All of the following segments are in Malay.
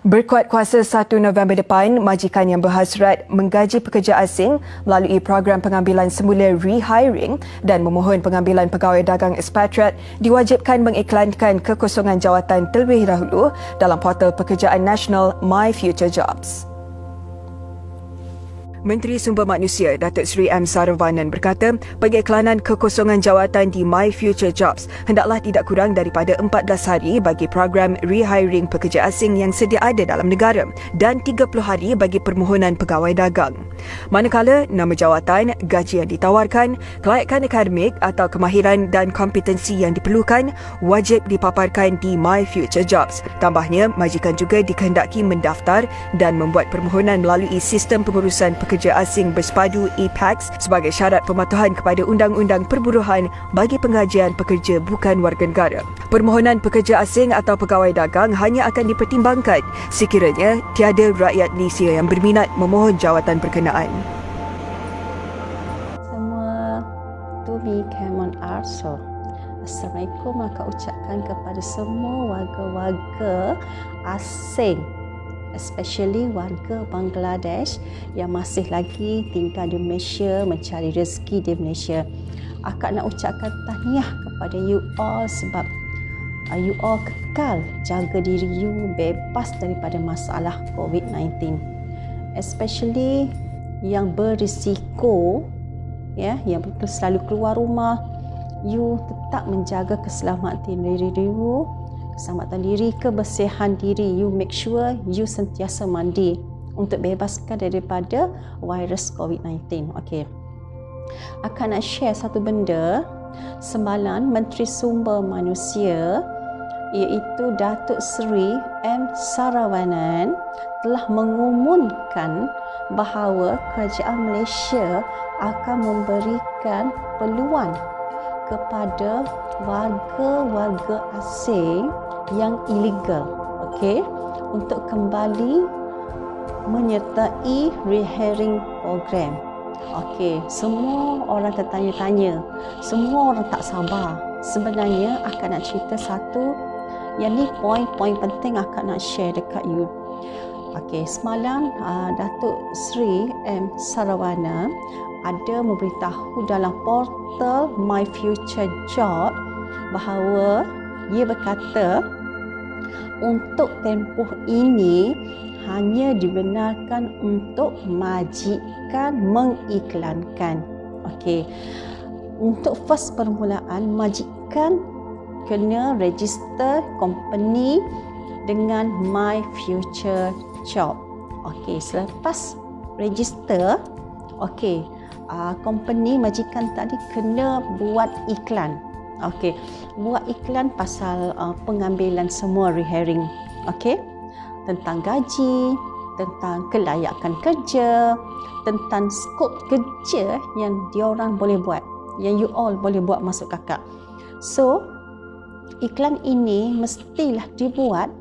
Berkuat kuasa 1 November depan, majikan yang berhasrat menggaji pekerja asing melalui program pengambilan semula rehiring dan memohon pengambilan pegawai dagang expatriate diwajibkan mengiklankan kekosongan jawatan terlebih dahulu dalam portal pekerjaan nasional My Future Jobs. Menteri Sumber Manusia Datuk Seri M. Saravanan berkata, pengiklanan kekosongan jawatan di My Future Jobs hendaklah tidak kurang daripada 14 hari bagi program rehiring pekerja asing yang sedia ada dalam negara dan 30 hari bagi permohonan pegawai dagang. Manakala nama jawatan, gaji yang ditawarkan, kelayakan akademik atau kemahiran dan kompetensi yang diperlukan wajib dipaparkan di My Future Jobs. Tambahnya, majikan juga dikehendaki mendaftar dan membuat permohonan melalui sistem pengurusan pekerja asing bersepadu e-PAX sebagai syarat pematuhan kepada Undang-Undang Perburuhan bagi penggajian pekerja bukan warga negara. Permohonan pekerja asing atau pegawai dagang hanya akan dipertimbangkan sekiranya tiada rakyat Malaysia yang berminat memohon jawatan berkenaan. Semua Tubi Cameron Arso. Assalamualaikum, maka ucapkan kepada semua warga-warga asing, especially warga Bangladesh yang masih lagi tinggal di Malaysia, mencari rezeki di Malaysia. Akak nak ucapkan tahniah kepada you all sebab you all kekal jaga diri you bebas daripada masalah COVID-19. Especially yang berisiko, yang betul selalu keluar rumah, you tetap menjaga keselamatan diri you, keselamatan diri, kebersihan diri. You make sure you sentiasa mandi untuk bebaskan daripada virus COVID-19. Okey. Akan nak share satu benda. Semalam Menteri Sumber Manusia iaitu Datuk Seri M. Saravanan telah mengumumkan bahawa kerajaan Malaysia akan memberikan peluang kepada warga-warga asing yang ilegal, untuk kembali menyertai rehiring program. Semua orang tertanya-tanya, semua orang tak sabar. Sebenarnya akak nak cerita satu, yang ni poin-poin penting akak nak share dekat you. Semalam Datuk Seri M. Saravanan ada memberitahu dalam portal My Future Job bahawa ia berkata untuk tempoh ini hanya dibenarkan untuk majikan mengiklankan. Untuk first permulaan, majikan kena register company dengan My Future Job. Selepas register, company majikan tadi kena buat iklan. Buat iklan pasal pengambilan semua rehiring. Tentang gaji, tentang kelayakan kerja, tentang skop kerja yang diorang boleh buat, yang you all boleh buat masuk kakak. So, iklan ini mestilah dibuat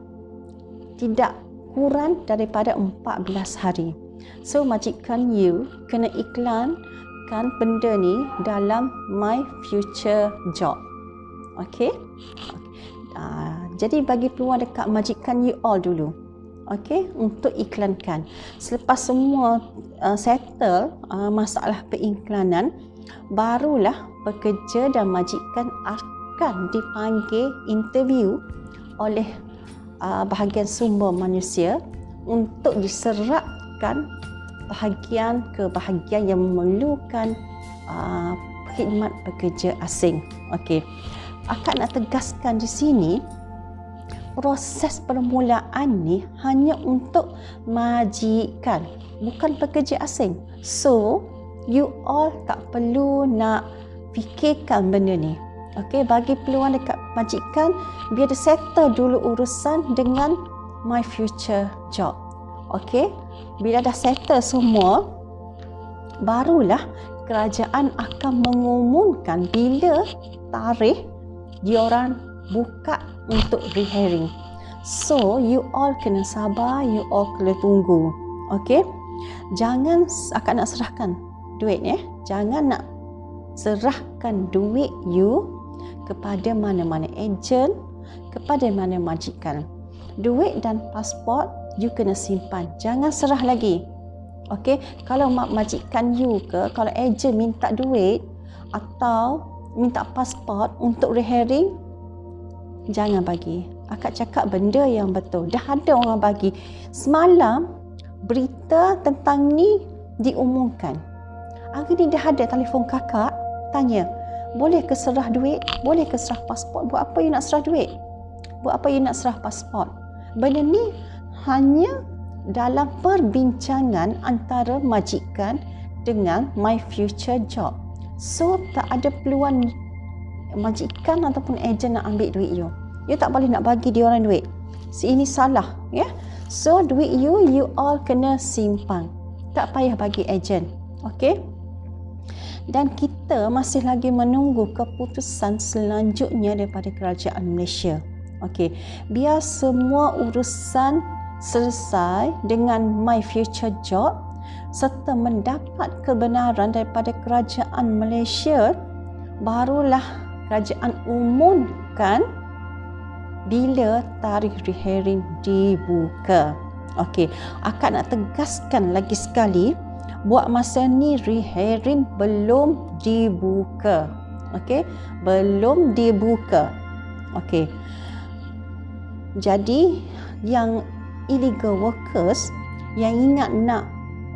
tidak kurang daripada 14 hari. So, majikan you kena iklankan benda ni dalam My Future Job. Jadi bagi peluang dekat majikan you all dulu. Untuk iklankan. Selepas semua settle masalah periklanan, barulah pekerja dan majikan akan dipanggil interview oleh bahagian sumber manusia untuk diserapkan bahagian ke bahagian yang memerlukan khidmat pekerja asing. Akak nak tegaskan di sini, proses permulaan ni hanya untuk majikan, bukan pekerja asing. So, you all tak perlu nak fikirkan benda ni. Bagi peluang dekat majikan, biar dia settle dulu urusan dengan My Future Job. Bila dah settle semua, barulah kerajaan akan mengumumkan bila tarikh diorang buka untuk rehiring. So, you all kena sabar, you all kena tunggu. Jangan akak nak serahkan duit Jangan nak serahkan duit you kepada mana-mana ejen, kepada mana majikan. Duit dan pasport you kena simpan. Jangan serah lagi. Okey, kalau majikan you ke, kalau ejen minta duit atau minta pasport untuk rehearing, jangan bagi. Akak cakap benda yang betul. Dah ada orang bagi. Semalam berita tentang ni diumumkan. Hari ni dah ada telefon kakak tanya, boleh ke serah duit? Boleh ke serah pasport? Buat apa you nak serah duit? Buat apa you nak serah pasport? Benda ni hanya dalam perbincangan antara majikan dengan My Future Job. So tak ada peluang majikan ataupun ejen nak ambil duit you. You tak boleh nak bagi dia orang duit. Ini salah, ya. So duit you all kena simpan. Tak payah bagi ejen. Okey? Dan kita masih lagi menunggu keputusan selanjutnya daripada kerajaan Malaysia. Okey, biar semua urusan selesai dengan My Future Job serta mendapat kebenaran daripada kerajaan Malaysia, barulah kerajaan umumkan bila tarikh rehearing dibuka. Okey, akak nak tegaskan lagi sekali, buat masa ni rehearing belum dibuka. Okey, belum dibuka. Okey. Jadi yang illegal workers yang ingat nak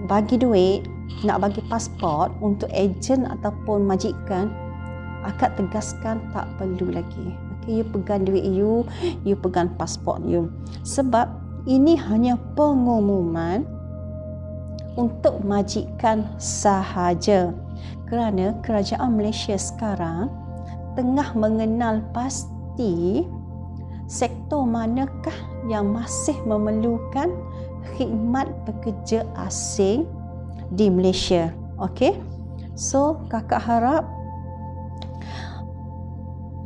bagi duit, nak bagi pasport untuk ejen ataupun majikan, akak tegaskan tak perlu lagi. Okey, you pegang duit you pegang pasport you. Sebab ini hanya pengumuman untuk majikan sahaja. Kerana kerajaan Malaysia sekarang tengah mengenal pasti sektor manakah yang masih memerlukan khidmat pekerja asing di Malaysia. Okey? So, kakak harap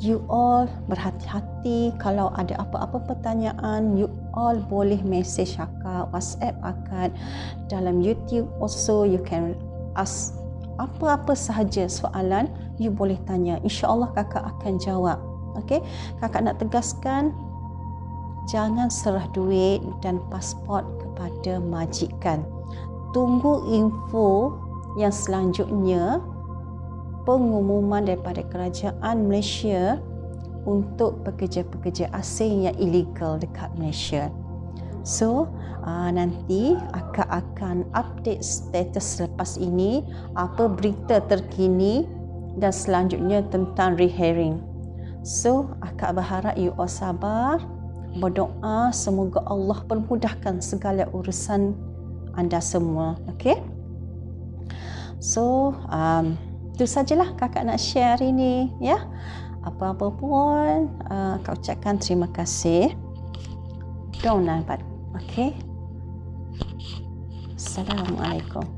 you all berhati-hati. Kalau ada apa-apa pertanyaan, you all boleh message akak, WhatsApp akak. Dalam YouTube also you can ask apa-apa sahaja soalan, you boleh tanya. InsyaAllah kakak akan jawab. Okey, kakak nak tegaskan, jangan serah duit dan pasport kepada majikan. Tunggu info yang selanjutnya, pengumuman daripada kerajaan Malaysia untuk pekerja-pekerja asing yang illegal dekat Malaysia. So, nanti akak akan update status selepas ini, apa berita terkini dan selanjutnya tentang rehearing. So, akak berharap you all sabar, berdoa semoga Allah permudahkan segala urusan anda semua. Okey? So, itu sajalah kakak nak share hari ini, ya. Apa-apa pun, kak ucapkan terima kasih. Don't lambat. Okey? Assalamualaikum.